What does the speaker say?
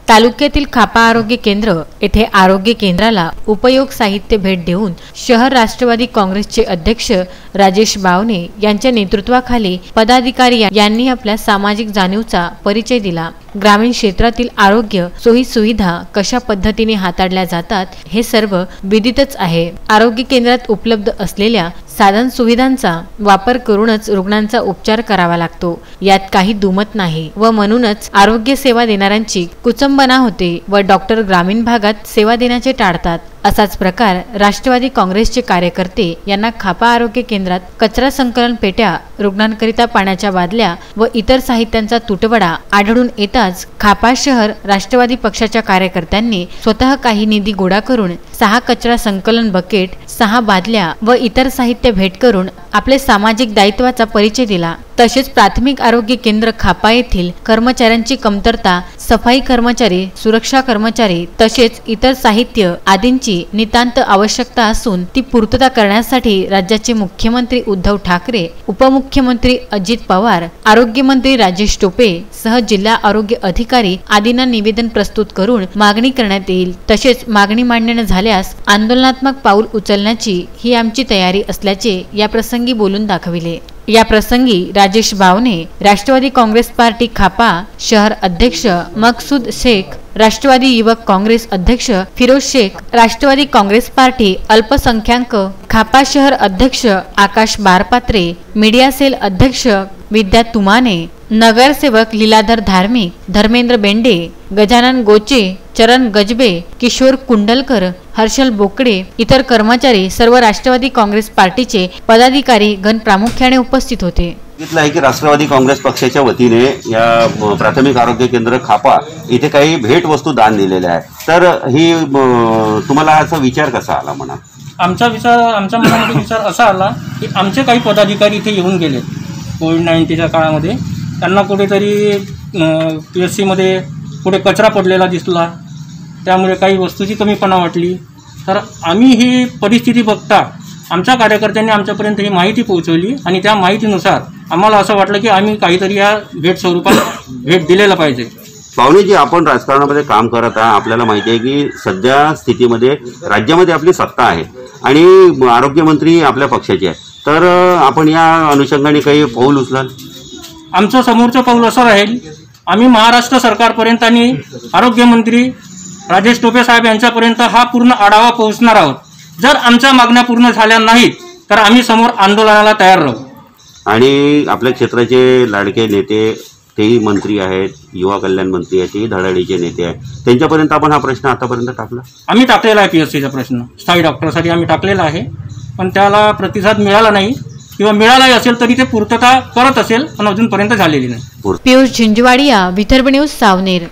तालुक्यातील खापा आरोग्य केंद्र येथे आरोग्य केंद्राला उपयोग साहित्य भेट देऊन शहर राष्ट्रवादी काँग्रेसचे अध्यक्ष राजेश बावणे यांच्या नेतृत्वाखाली पदाधिकारी यांनी आपल्या सामाजिक जाणीवचा परिचय दिला। ग्रामीण क्षेत्रातील आरोग्य सोयी सुविधा कशा पद्धतीने हाताळल्या जातात हे सर्व विदितच आहे। आरोग्य केंद्रात उपलब्ध असलेल्या साधन सुविधांचा वापर करूनच रुग्णांचा उपचार करावा लागतो, यात काही दुमत नाही व म्हणूनच आरोग्य सेवा देणाऱ्यांची कुचंबना होते व डॉक्टर ग्रामीण भागात सेवा देण्याचे टाळतात। असाच प्रकार राष्ट्रवादी काँग्रेसचे कार्यकर्ते यांना खापा आरोग्य केंद्रात कचरा संकलन पेट्या, रुग्णांकरिता पाण्याच्या बादल्या व इतर साहित्यांचा तुटवडा आढळून येताच खापा शहर राष्ट्रवादी पक्षाच्या कार्यकर्त्यांनी स्वतः काही निधी गोळा करून 6 कचरा संकलन बकेट, 6 बादल्या व इतर साहित्य भेट करून आपले सामाजिक दायित्वाचा परिचय दिला। तसेच प्राथमिक आरोग्य केंद्र खापा येथील कर्मचाऱ्यांची कमतरता, सफाई कर्मचारी, सुरक्षा कर्मचारी तसेच इतर साहित्य आदींची नितांत आवश्यकता असून ती पूर्तता करण्यासाठी राज्याचे मुख्यमंत्री उद्धव ठाकरे, उपमुख्यमंत्री अजित पवार, आरोग्य मंत्री राजेश टोपे सह जिल्हा आरोग्य अधिकारी आदींना निवेदन प्रस्तुत करून मागणी करण्यात येईल। तसेच मागणी मान्य न झाल्यास आंदोलनात्मक पाऊल उचलण्याची ही आमची तयारी असल्याचे या प्रसंगी बोलून दाखविले। या प्रसंगी राजेश बावणे, राष्ट्रवादी काँग्रेस पार्टी खापा शहर अध्यक्ष मकसूद शेख, राष्ट्रवादी युवक काँग्रेस अध्यक्ष फिरोज शेख, राष्ट्रवादी काँग्रेस पार्टी अल्पसंख्याक खापा शहर अध्यक्ष आकाश बारपात्रे, मीडिया सेल अध्यक्ष विद्या तुमाने, नगरसेवक लीलाधर धार्मिक, धर्मेंद्र बेंडे, गजानन गोचे, चरण गजबे, किशोर कुंडलकर, हर्षल बोकडे, इतर कर्मचारी सर्व राष्ट्रवादी काँग्रेस पार्टीचे पदाधिकारी गण प्रामुख्याने उपस्थित होते। सांगितलं आहे की राष्ट्रवादी काँग्रेस पक्षाच्या वतीने या प्राथमिक आरोग्य केंद्र खापा इथे काही भेट वस्तू दान दिलेल्या आहे, तर ही तुम्हाला असा विचार कसा आला? म्हणा आमच्या मनामध्ये विचार असा आला की आमचे काही पदाधिकारी इथे येऊन गेले कोविड-19च्या काळामध्ये, त्यांना कुठेतरी PSC मध्ये कुठे कचरा पडलेला दिसला, त्यामुळे काही वस्तूची कमीपणा वाटली, तर आम्ही ही परिस्थिती बघता आमच्या कार्यकर्त्यांनी आमच्यापर्यंत ही माहिती पोहोचवली आणि त्या माहितीनुसार आम्हाला असं वाटलं की आम्ही काहीतरी या भेट स्वरूपात भेट दिलेला पाहिजे। पाहुणेजी, आपण राजकारणामध्ये काम करत आहात, आपल्याला माहिती आहे की सध्या स्थितीमध्ये राज्यामध्ये आपली सत्ता आहे आणि आरोग्यमंत्री आपल्या पक्षाचे आहे, तर आपण या अनुषंगाने काही पाऊल उचलाल? आमचं समोरचं पाऊल असं राहील, आम्ही महाराष्ट्र सरकारपर्यंत आणि आरोग्यमंत्री राजेश टोपे साहेब यांच्यापर्यंत हा पूर्ण आढावा पोहोचणार आहोत। जर आमच्या मागण्या पूर्ण झाल्या नाहीत तर आम्ही समोर आंदोलनाला तयार राहू। आणि आपल्या क्षेत्राचे लाडके नेते तेही मंत्री आहेत, युवा कल्याण मंत्री आहेत, तेही धडाडीचे नेते आहेत, त्यांच्यापर्यंत आपण हा प्रश्न आतापर्यंत टाकला? आम्ही टाकलेला आहे, PSCचा प्रश्न स्थायी डॉक्टरसाठी आम्ही टाकलेला आहे, पण त्याला प्रतिसाद मिळाला नाही किंवा मिळालाही असेल तरी ते पूर्तता करत असेल पण अजूनपर्यंत झालेली नाही। पियुष झिंजवाडिया, विदर्भ न्यूज, सावनेर।